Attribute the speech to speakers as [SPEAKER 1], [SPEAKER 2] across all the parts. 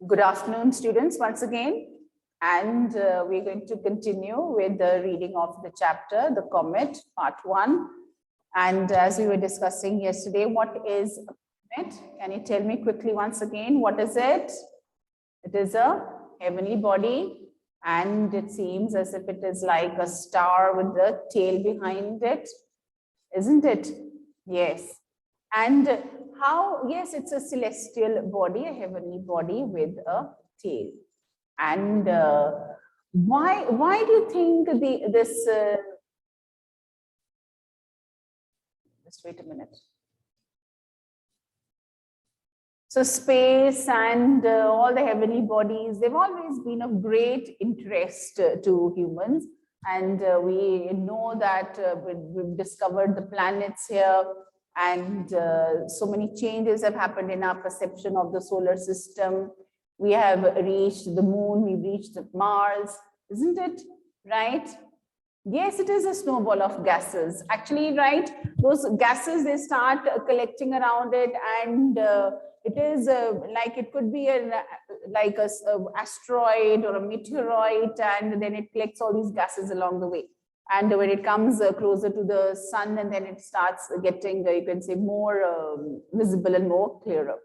[SPEAKER 1] Good afternoon, students, once again. And we're going to continue with the reading of the chapter, The Comet, Part 1. And as we were discussing yesterday, what is a comet? Can you tell me quickly once again, what is it? It is a heavenly body, and it seems as if it is like a star with the tail behind it, isn't it? Yes. And how, yes, it's a celestial body, a heavenly body with a tail. And why do you think just wait a minute. So space and all the heavenly bodies, they've always been of great interest to humans. And we know that we've discovered the planets here, and so many changes have happened in our perception of the solar system. We have reached the moon, we've reached Mars, isn't it? Right? Yes, it is a snowball of gases. Actually, right? Those gases, they start collecting around it, and it is like it could be like a asteroid or a meteoroid, and then it collects all these gases along the way. And when it comes closer to the sun, and then it starts getting, you can say, more visible and more clearer.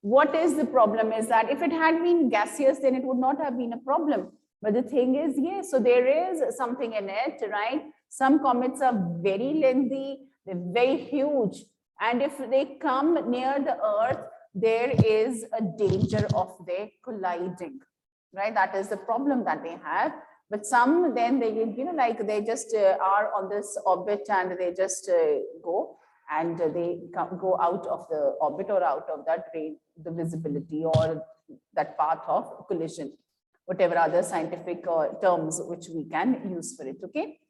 [SPEAKER 1] What is the problem is that if it had been gaseous, then it would not have been a problem. But the thing is, yes, so there is something in it, right? Some comets are very lengthy, they're very huge. And if they come near the Earth, there is a danger of their colliding, right? That is the problem that they have. But some, then they, like they just are on this orbit, and they just go, and they go out of the orbit or out of that range, the visibility or that path of collision, whatever other scientific terms which we can use for it, okay?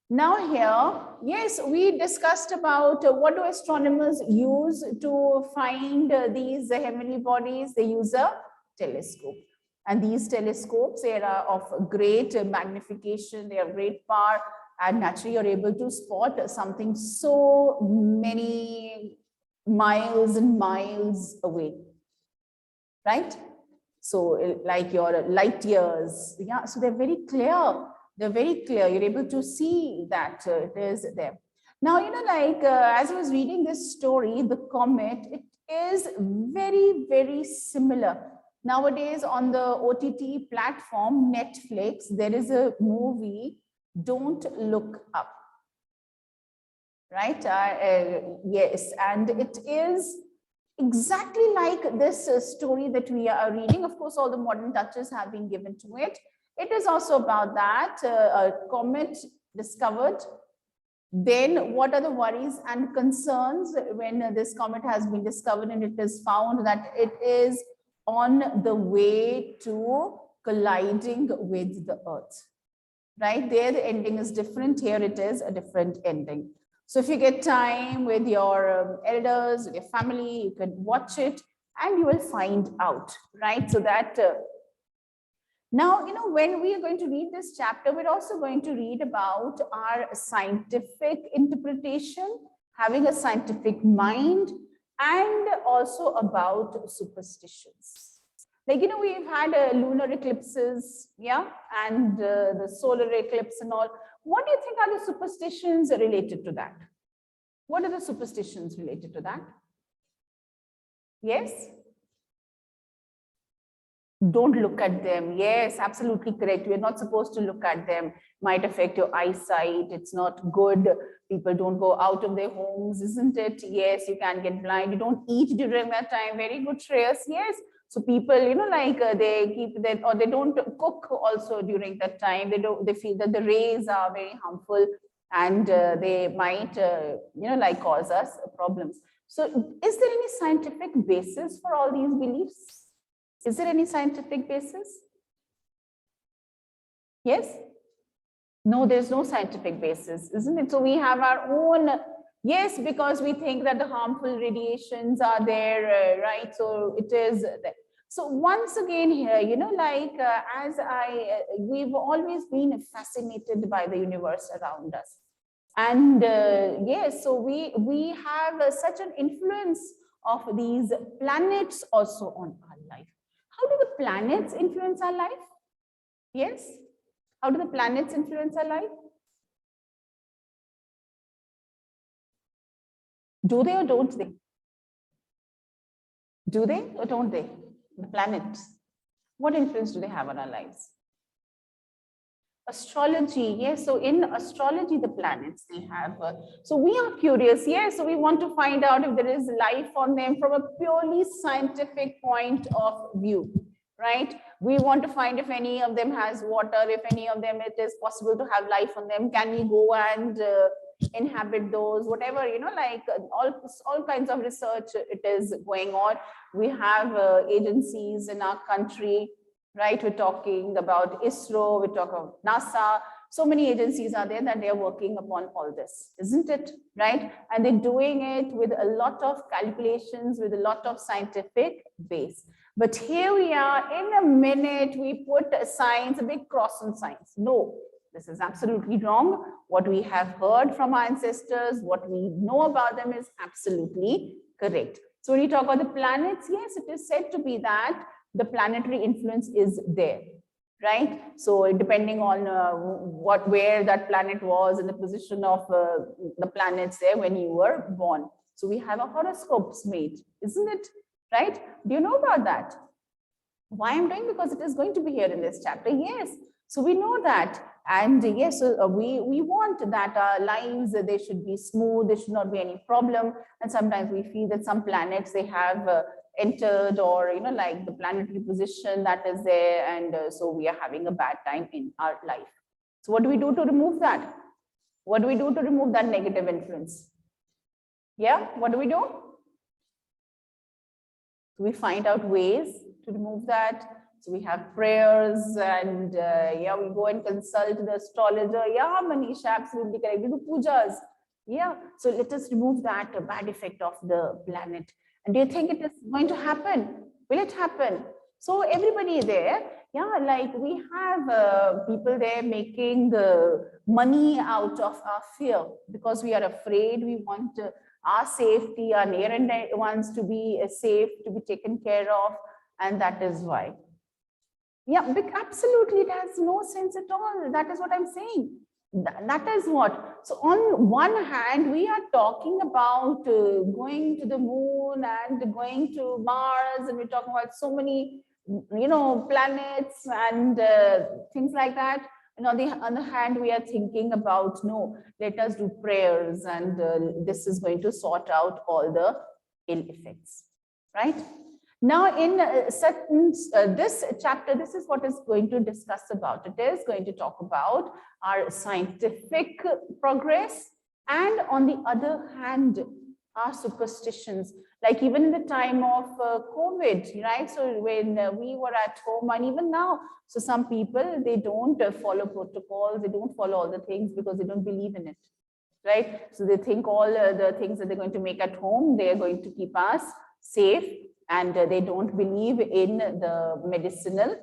[SPEAKER 1] Now here, yes, we discussed about what do astronomers use to find these heavenly bodies. They use a telescope. And these telescopes, they are of great magnification, they have great power, and naturally you're able to spot something so many miles and miles away, right? So like your light years, yeah, so they're very clear. They're very clear. You're able to see that it is there. Now, like as I was reading this story, the comet, it is very, very similar. Nowadays on the OTT platform, Netflix, there is a movie, Don't Look Up, right? Yes, and it is exactly like this story that we are reading. Of course, all the modern touches have been given to it. It is also about that, a comet discovered. Then what are the worries and concerns when this comet has been discovered and it is found that it is on the way to colliding with the Earth, right? There the ending is different. Here it is a different ending. So if you get time with your elders, with your family, you can watch it and you will find out, right? So that now, when we are going to read this chapter, we're also going to read about our scientific interpretation, having a scientific mind, and also about superstitions. Like, we've had lunar eclipses, yeah, and the solar eclipse and all. What do you think are the superstitions related to that? What are the superstitions related to that? Yes? Don't look at them. Yes, absolutely correct. We're not supposed to look at them. Might affect your eyesight. It's not good. People don't go out of their homes, isn't it? Yes, you can get blind. You don't eat during that time. Very good, Shreyas. Yes. So people, like they keep that, or they don't cook also during that time. They feel that the rays are very harmful, and they might, like cause us problems. So is there any scientific basis for all these beliefs? Is there any scientific basis? Yes? No, there's no scientific basis, isn't it? So we have our own, yes, because we think that the harmful radiations are there, right? So it is there. So once again here, like we've always been fascinated by the universe around us. And yes, so we have such an influence of these planets also on our life. How do the planets influence our life? Yes. How do the planets influence our life? Do they or don't they? Do they or don't they? The planets. What influence do they have on our lives? Astrology, yes. So in astrology, the planets they have. So we are curious, yes. So we want to find out if there is life on them from a purely scientific point of view, right? We want to find if any of them has water, if any of them it is possible to have life on them. Can we go and inhabit those? Whatever, you know, like all kinds of research it is going on. We have agencies in our country, right? We're talking about ISRO, we're talking about NASA. So many agencies are there that they're working upon all this, isn't it? Right? And they're doing it with a lot of calculations, with a lot of scientific base. But here we are, in a minute, we put science, a big cross on science. No, this is absolutely wrong. What we have heard from our ancestors, what we know about them is absolutely correct. So when you talk about the planets, yes, it is said to be that the planetary influence is there, right? So depending on where that planet was and the position of the planets there when you were born. So we have a horoscopes made, isn't it? Right? Do you know about that? Why I'm doing? Because it is going to be here in this chapter. Yes. So we know that. And yes, we want that our lives, they should be smooth, there should not be any problem. And sometimes we feel that some planets, they have entered, or, you know, like the planetary position that is there. And so we are having a bad time in our life. So what do we do to remove that? What do we do to remove that negative influence? Yeah, what do? We find out ways to remove that. So we have prayers, and yeah, we go and consult the astrologer. Yeah, Manish, absolutely correct. We do pujas. Yeah, so let us remove that bad effect of the planet. And do you think it is going to happen? Will it happen? So everybody there, yeah, like we have people there making the money out of our fear, because we are afraid. We want our safety, our near and dear ones to be safe, to be taken care of, and that is why. Yeah, absolutely, it has no sense at all. That is what I'm saying. That is what. So on one hand, we are talking about going to the moon and going to Mars, and we're talking about so many, you know, planets and things like that. And on the other hand, we are thinking about, no, let us do prayers, and this is going to sort out all the ill effects, right? Now, in this chapter, this is what is going to discuss about. It is going to talk about our scientific progress, and on the other hand, our superstitions. Like even in the time of COVID, right? So when we were at home, and even now, so some people, they don't follow protocols, they don't follow all the things because they don't believe in it, right? So they think all the things that they're going to make at home, they are going to keep us safe, and they don't believe in the medicinal,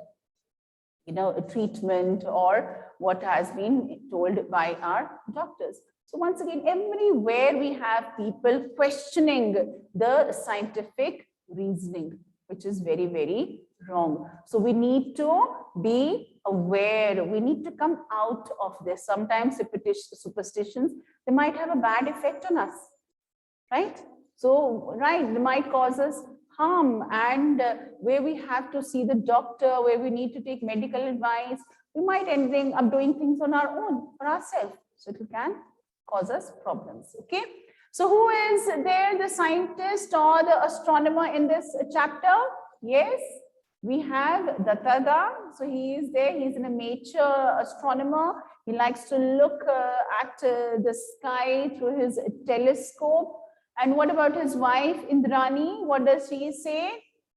[SPEAKER 1] you know, treatment or what has been told by our doctors. So once again, everywhere we have people questioning the scientific reasoning, which is very, very wrong. So we need to be aware. We need to come out of this. Sometimes superstitions, they might have a bad effect on us, right? So, right, they might cause us harm, and where we have to see the doctor, where we need to take medical advice, we might end up doing things on our own for ourselves. So it can cause us problems. Okay. So who is there, the scientist or the astronomer in this chapter? Yes, we have Dattaga. So he is there. He's an amateur astronomer. He likes to look at the sky through his telescope. And what about his wife, Indrani? What does she say?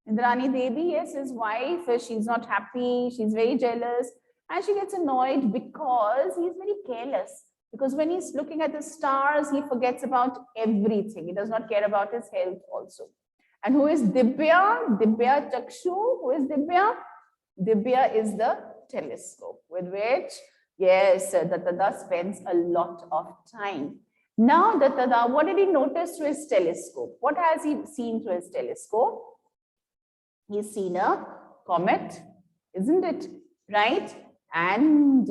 [SPEAKER 1] Indrani Devi, yes, his wife, she's not happy. She's very jealous. And she gets annoyed because he's very careless. Because when he's looking at the stars, he forgets about everything. He does not care about his health also. And who is Dibya? Dibya Chakshu. Who is Dibya? Dibya is the telescope with which, yes, Dattaga spends a lot of time. Now, Dattaga, what did he notice through his telescope? What has he seen through his telescope? He's seen a comet, isn't it? Right? And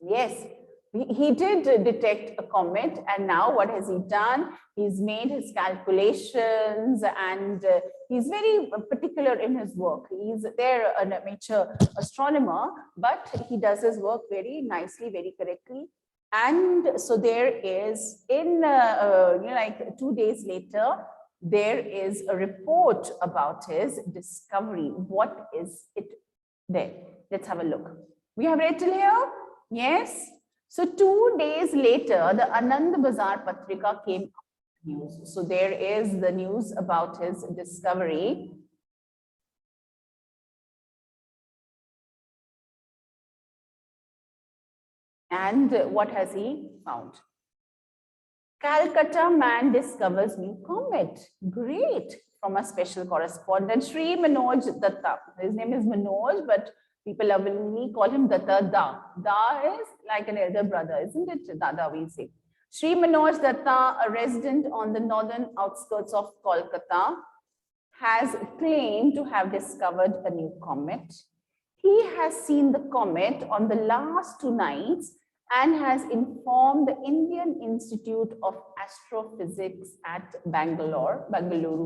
[SPEAKER 1] yes, he did detect a comet, and now what has he done? He's made his calculations, and he's very particular in his work. He's there an amateur astronomer, but he does his work very nicely, very correctly. And so there is, in like 2 days later, there is a report about his discovery. What is it there? Let's have a look. We have read till here? Yes. So 2 days later, the Anand Bazar Patrika came up with news. So there is the news about his discovery. And what has he found? Calcutta man discovers new comet. Great. From a special correspondent, Sri Manoj Datta. His name is Manoj, but people lovingly call him Datta Da. Da is like an elder brother, isn't it? Dada, we say. Sri Manoj Datta, a resident on the northern outskirts of Kolkata, has claimed to have discovered a new comet. He has seen the comet on the last 2 nights and has informed the Indian Institute of Astrophysics at Bangalore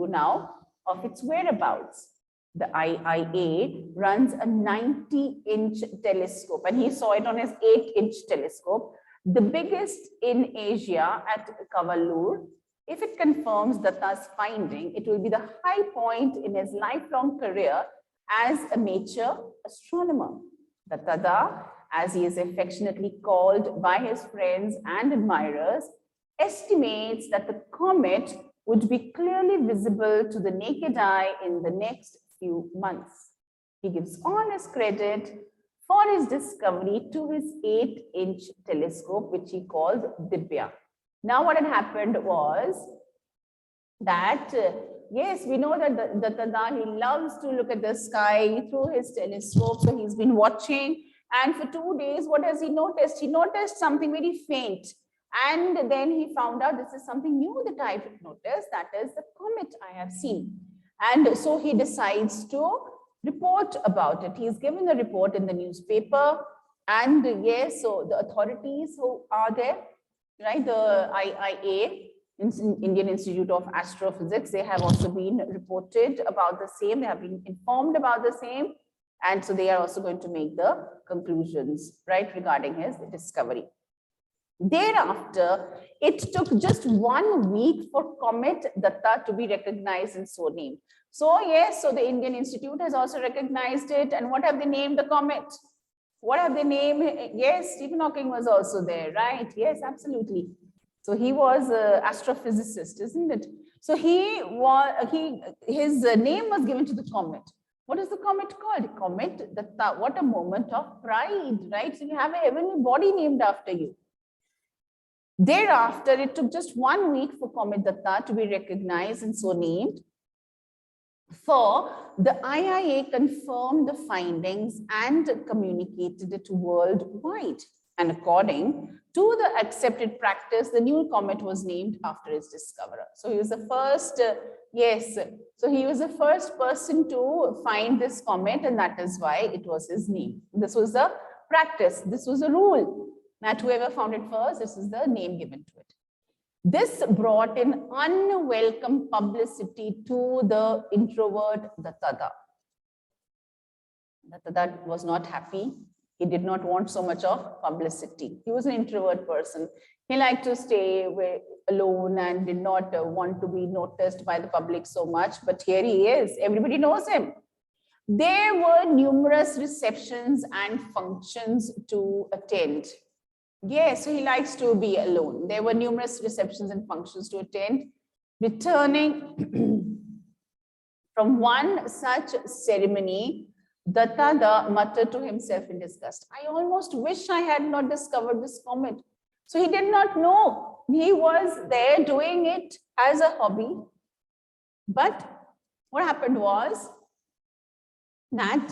[SPEAKER 1] now, of its whereabouts. The IIA runs a 90-inch telescope, and he saw it on his 8-inch telescope, the biggest in Asia, at Kavalur. If it confirms Datta's finding, it will be the high point in his lifelong career as a amateur astronomer. Datta, as he is affectionately called by his friends and admirers, estimates that the comet would be clearly visible to the naked eye in the next few months. He gives all his credit for his discovery to his 8-inch telescope, which he called Dibya. Now, what had happened was that, yes, we know that Datta, he loves to look at the sky through his telescope. So he's been watching. And for 2 days, what has he noticed? He noticed something very faint. And then he found out this is something new that I've noticed. That is the comet I have seen. And so he decides to report about it. He's given a report in the newspaper. And yes, so the authorities who are there, right, the IIA, Indian Institute of Astrophysics, they have also been reported about the same. They have been informed about the same. And so they are also going to make the conclusions, right, regarding his discovery. Thereafter, it took just 1 week for Comet Datta to be recognized and so named. So yes, so the Indian Institute has also recognized it. And what have they named the comet? What have they named? Yes, Stephen Hawking was also there, right? Yes, absolutely. So he was an astrophysicist, isn't it? So his name was given to the comet. What is the comet called? Comet Datta. What a moment of pride, right? So you have a heavenly body named after you. Thereafter, it took just 1 week for Comet Datta to be recognized and so named. For the IIA confirmed the findings and communicated it worldwide. And according to the accepted practice, the new comet was named after its discoverer. So he was the first, yes, so he was the first person to find this comet, and that is why it was his name. This was the practice, this was the rule, that whoever found it first, this is the name given to it. This brought in unwelcome publicity to the introvert Datta. Datta was not happy. He did not want so much of publicity. He was an introvert person. He liked to stay alone and did not want to be noticed by the public so much. But here he is. Everybody knows him. There were numerous receptions and functions to attend. Yes, so he likes to be alone. There were numerous receptions and functions to attend. Returning from one such ceremony, Datta muttered to himself in disgust, I almost wish I had not discovered this comet. So he did not know. He was there doing it as a hobby. But what happened was that,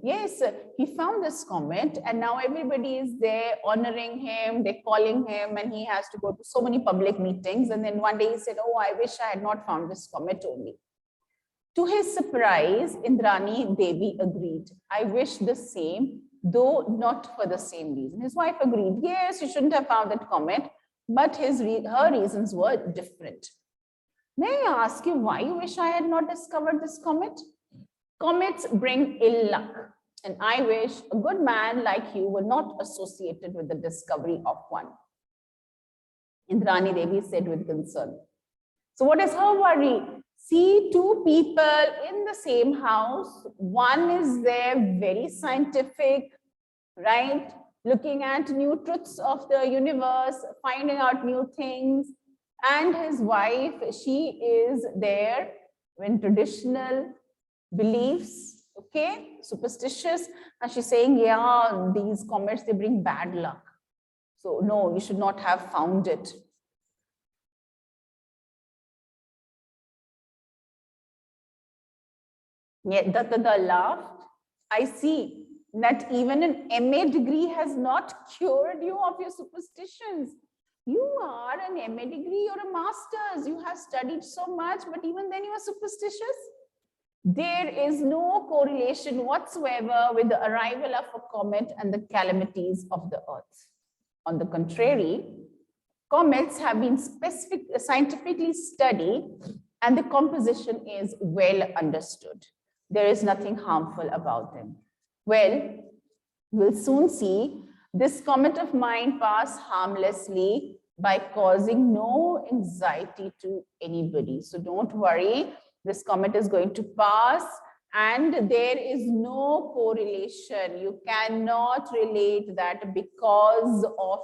[SPEAKER 1] yes, he found this comet, and now everybody is there honoring him, they're calling him, and he has to go to so many public meetings. And then one day he said, oh, I wish I had not found this comet only. To his surprise, Indrani Devi agreed. I wish the same, though not for the same reason. His wife agreed, yes, you shouldn't have found that comet, but her reasons were different. May I ask you why you wish I had not discovered this comet? Comets bring ill luck, and I wish a good man like you were not associated with the discovery of one. Indrani Devi said with concern. So what is her worry? See two people in the same house. One is there, very scientific, right? Looking at new truths of the universe, finding out new things. And his wife, she is there in traditional beliefs, okay, superstitious. And she's saying, yeah, these comets, they bring bad luck. So no, you should not have found it. Yet Datta laughed. I see that even an MA degree has not cured you of your superstitions. You are an MA degree or a master's. You have studied so much, but even then you are superstitious. There is no correlation whatsoever with the arrival of a comet and the calamities of the earth. On the contrary, comets have been scientifically studied and the composition is well understood. There is nothing harmful about them. Well, we'll soon see this comet of mine pass harmlessly by causing no anxiety to anybody. So don't worry, this comet is going to pass and there is no correlation. You cannot relate that because of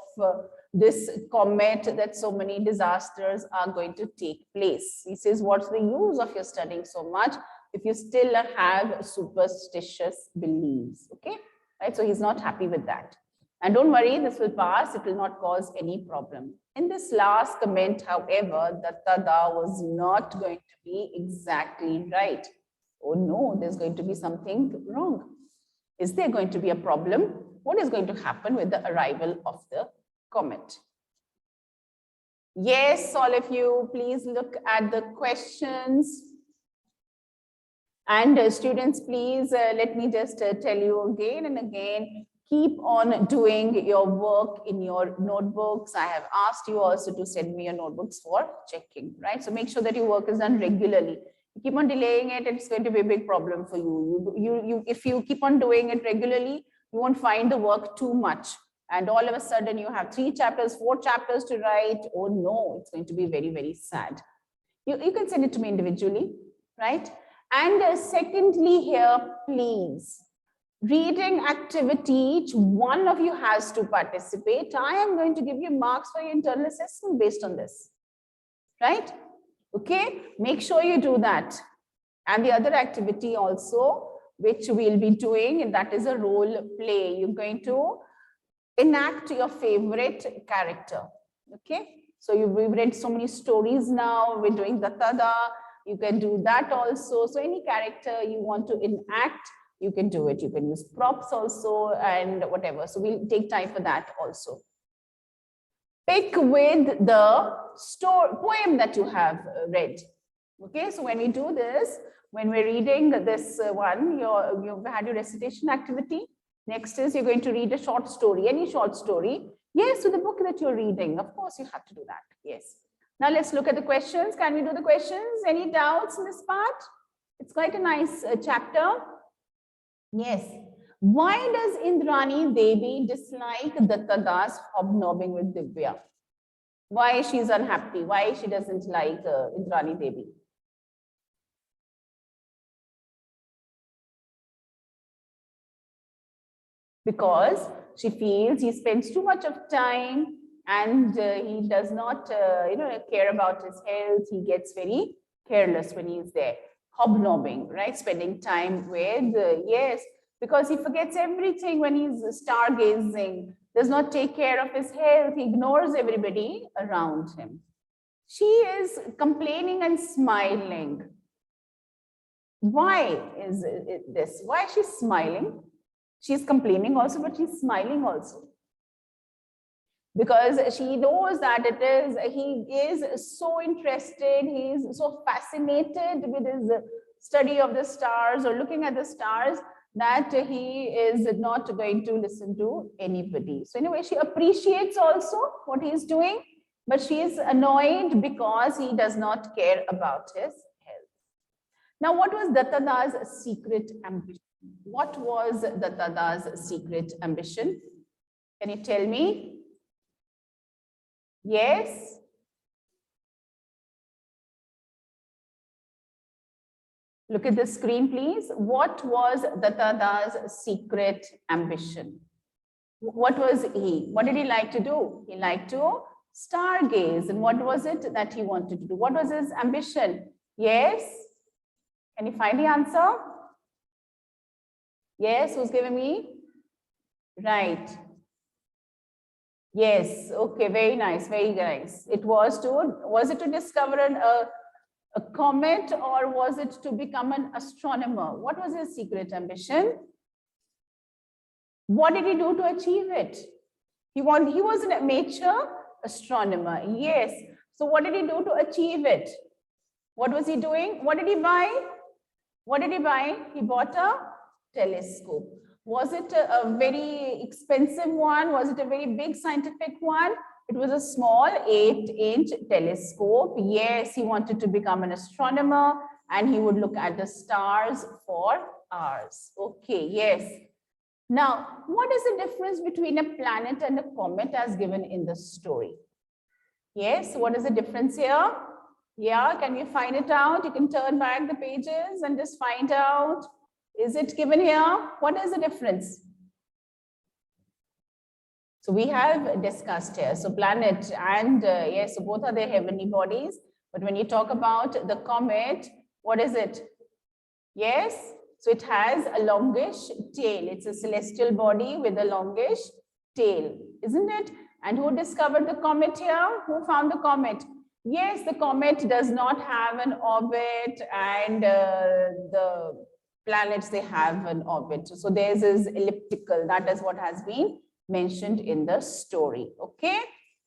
[SPEAKER 1] this comet that so many disasters are going to take place. He says, what's the use of your studying so much if you still have superstitious beliefs? Okay, right? So he's not happy with that. And don't worry, this will pass. It will not cause any problem. In this last comment, however, Datta was not going to be exactly right. Oh no, there's going to be something wrong. Is there going to be a problem? What is going to happen with the arrival of the comet? Yes, all of you, please look at the questions. And students, please let me just tell you again and again, keep on doing your work in your notebooks. I have asked you also to send me your notebooks for checking, right? So make sure that your work is done regularly. You keep on delaying it, it's going to be a big problem for you. If you keep on doing it regularly, you won't find the work too much. And all of a sudden you have 3 chapters, 4 chapters to write. Oh no, it's going to be very, very sad. You can send it to me individually, right? And secondly here, please, reading activity, each one of you has to participate. I am going to give you marks for your internal assessment based on this, right? Okay, make sure you do that. And the other activity also, which we'll be doing, and that is a role play. You're going to enact your favorite character, okay? So we've read so many stories now, we're doing Datta. You can do that also. So any character you want to enact, you can do it. You can use props also and whatever. So we'll take time for that also. Pick with the poem that you have read. Okay, so when we do this, when we're reading this one, you've had your recitation activity. Next is you're going to read a short story, any short story. Yes, to the book that you're reading. Of course, you have to do that. Yes. Now let's look at the questions. Can we do the questions? Any doubts in this part? It's quite a nice chapter. Yes. Why does Indrani Devi dislike Datta's hobnobbing with Divya? Why she's unhappy? Why she doesn't like Indrani Devi? Because she feels he spends too much of time and he does not care about his health. He gets very careless when he's there. Hobnobbing, right? Spending time with, yes, because he forgets everything when he's stargazing, does not take care of his health, he ignores everybody around him. She is complaining and smiling. Why is this? Why is she smiling? She's complaining also, but she's smiling also. Because she knows that he is so interested, he is so fascinated with his study of the stars or looking at the stars, that he is not going to listen to anybody. So anyway, she appreciates also what he is doing, but she is annoyed because he does not care about his health. Now, what was Dattada's secret ambition? What was Dattada's secret ambition? Can you tell me? Yes? Look at the screen, please. What was Dattada's secret ambition? What was he? What did he like to do? He liked to stargaze. And what was it that he wanted to do? What was his ambition? Yes? Can you find the answer? Yes, who's giving me? Right. Yes, okay, very nice, very nice. It was it to discover a comet, or was it to become an astronomer? What was his secret ambition? What did he do to achieve it? He was an amateur astronomer, yes. So what did he do to achieve it? What was he doing? What did he buy? What did he buy? He bought a telescope. Was it a very expensive one? Was it a very big scientific one? It was a small 8-inch telescope. Yes, he wanted to become an astronomer and he would look at the stars for hours. Okay, yes. Now, what is the difference between a planet and a comet as given in the story? Yes, what is the difference here? Yeah, can you find it out? You can turn back the pages and just find out. Is it given here? What is the difference? So we have discussed here. So planet and yes, so both are their heavenly bodies. But when you talk about the comet, what is it? Yes, so it has a longish tail. It's a celestial body with a longish tail, isn't it? And who discovered the comet here? Who found the comet? Yes, the comet does not have an orbit, and the planets, they have an orbit. So theirs is elliptical. That is what has been mentioned in the story. Okay,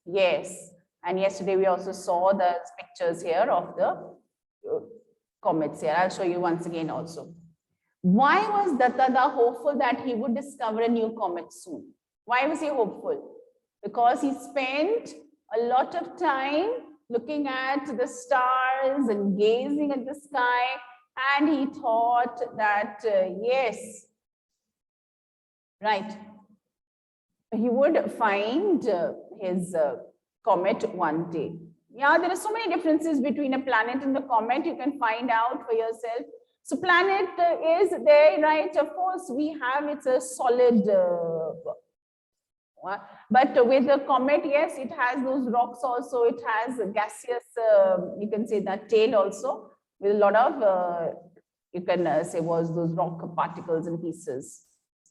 [SPEAKER 1] yes. And yesterday we also saw the pictures here of the comets here. I'll show you once again also. Why was Dattada hopeful that he would discover a new comet soon? Why was he hopeful? Because he spent a lot of time looking at the stars and gazing at the sky, and he thought that yes, right, he would find his comet one day. Yeah, there are so many differences between a planet and the comet. You can find out for yourself. So planet is there, right? Of course, we have, it's a solid, but with the comet, yes, it has those rocks also. It has a gaseous, you can say that tail also, with a lot of, you can say was those rock particles and pieces,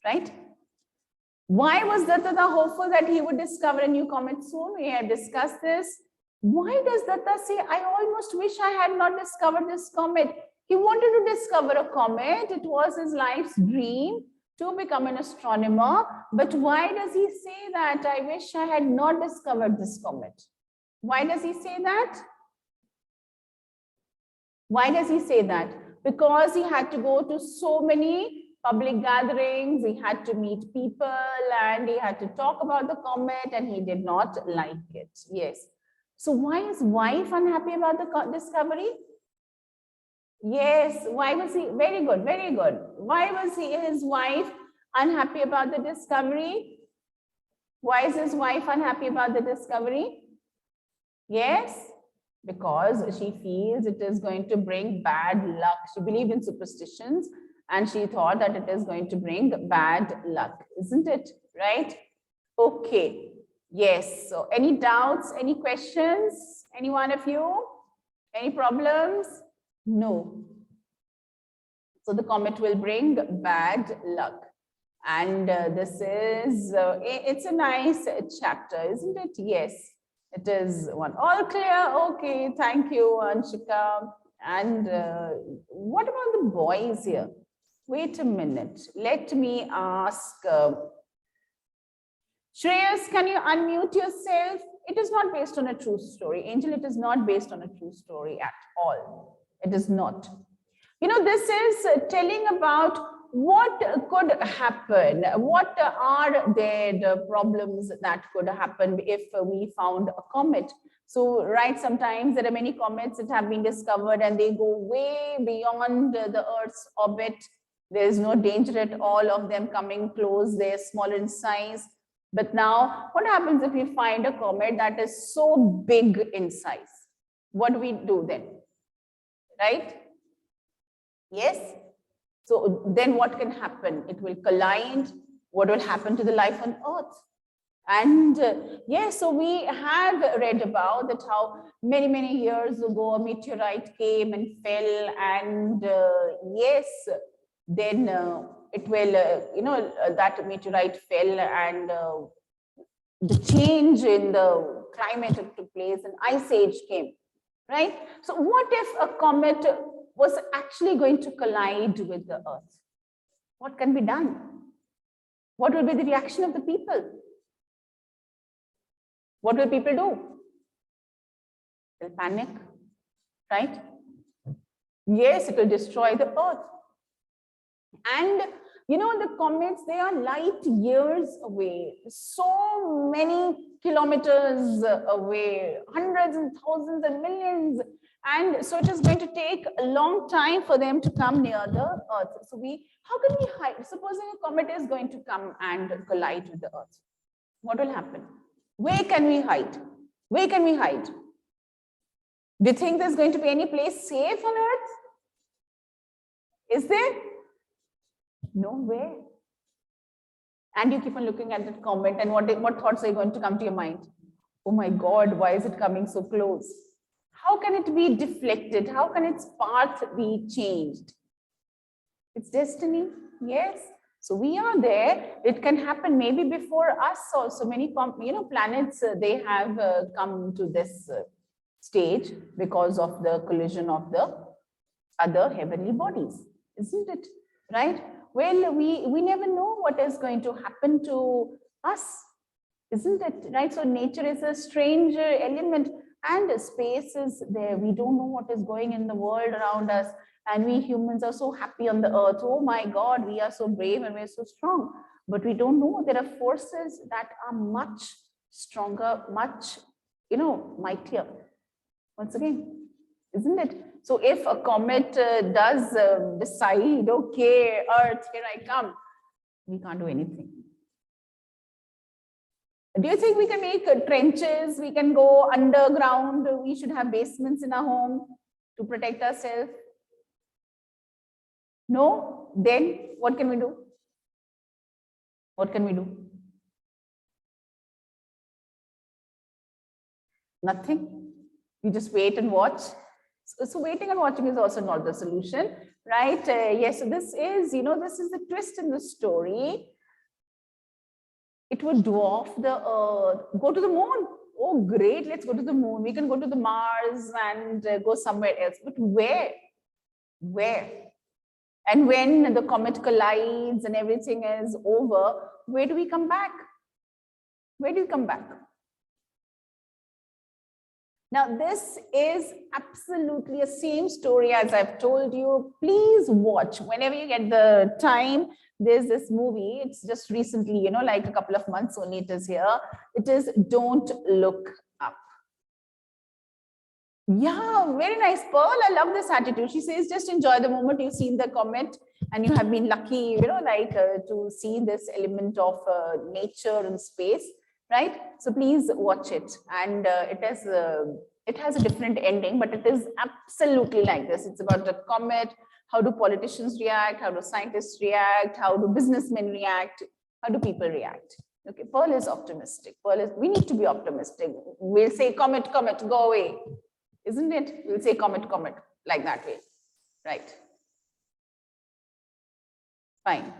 [SPEAKER 1] right? Why was Datta hopeful that he would discover a new comet soon? We had discussed this. Why does Datta say, I almost wish I had not discovered this comet? He wanted to discover a comet. It was his life's dream to become an astronomer. But why does he say that? I wish I had not discovered this comet. Why does he say that? Why does he say that? Because he had to go to so many public gatherings, he had to meet people, and he had to talk about the comet, and he did not like it. Yes. So why is wife unhappy about the discovery? Yes. Why was he? Very good, very good. Why was his wife unhappy about the discovery? Why is his wife unhappy about the discovery? Yes. Because she feels it is going to bring bad luck. She believed in superstitions and she thought that it is going to bring bad luck, isn't it? Right? Okay. Yes. So any doubts, any questions? Any one of you? Any problems? No. So the comet will bring bad luck. And this is, it's a nice chapter, isn't it? Yes. It is one. All clear? Okay, thank you, Anshika. And what about the boys here? Wait a minute. Let me ask. Shreyas, can you unmute yourself? It is not based on a true story. Angel, it is not based on a true story at all. It is not. This is telling about what could happen. What are there the problems that could happen if we found a comet? So, right, sometimes there are many comets that have been discovered and they go way beyond the Earth's orbit. There is no danger at all of them coming close. They're smaller in size. But now, what happens if we find a comet that is so big in size? What do we do then? Right? Yes? So then what can happen? It will collide. What will happen to the life on Earth? And yes, so we have read about that how many years ago a meteorite came and fell, and yes, then it will, that meteorite fell, and the change in the climate took place, and ice age came, right? So what if a comet was actually going to collide with the Earth? What can be done? What will be the reaction of the people? What will people do? They'll panic, right? Yes, it will destroy the Earth. And the comets, they are light years away, so many kilometers away, hundreds and thousands and millions. And so it is going to take a long time for them to come near the Earth. So how can we hide? Supposing a comet is going to come and collide with the Earth, what will happen? Where can we hide? Where can we hide? Do you think there's going to be any place safe on Earth? Is there? Nowhere. And you keep on looking at that comet, and what thoughts are going to come to your mind? Oh my God, why is it coming so close? How can it be deflected? How can its path be changed? It's destiny, yes. So we are there. It can happen maybe before us also. Many planets, they have come to this stage because of the collision of the other heavenly bodies, isn't it? Right? Well, we never know what is going to happen to us, isn't it? Right? So nature is a strange element, and space is there. We don't know what is going in the world around us. And we humans are so happy on the Earth. Oh my God, we are so brave and we're so strong. But we don't know there are forces that are much stronger, much, mightier. Once again, isn't it? So if a comet does decide, okay, Earth, here I come, we can't do anything. Do you think we can make trenches? We can go underground. We should have basements in our home to protect ourselves. No? Then what can we do? What can we do? Nothing. You just wait and watch. So waiting and watching is also not the solution, right? Yes, so this is, this is the twist in the story. It would dwarf the Earth. Go to the moon. Oh, great. Let's go to the moon. We can go to the Mars and go somewhere else. But where? Where? And when the comet collides and everything is over, where do we come back? Where do we come back? Now, this is absolutely the same story as I've told you. Please watch whenever you get the time. There's this movie. It's just recently, like a couple of months only it is here. It is Don't Look Up. Yeah, very nice. Pearl, I love this attitude. She says, just enjoy the moment you've seen the comet and you have been lucky, to see this element of nature and space, right? So please watch it. And it has a different ending, but it is absolutely like this. It's about the comet. How do politicians react? How do scientists react? How do businessmen react? How do people react? Okay, Pearl is optimistic. We need to be optimistic. We'll say, comet, comet, go away. Isn't it? We'll say comet, comet, like that way, right? Fine.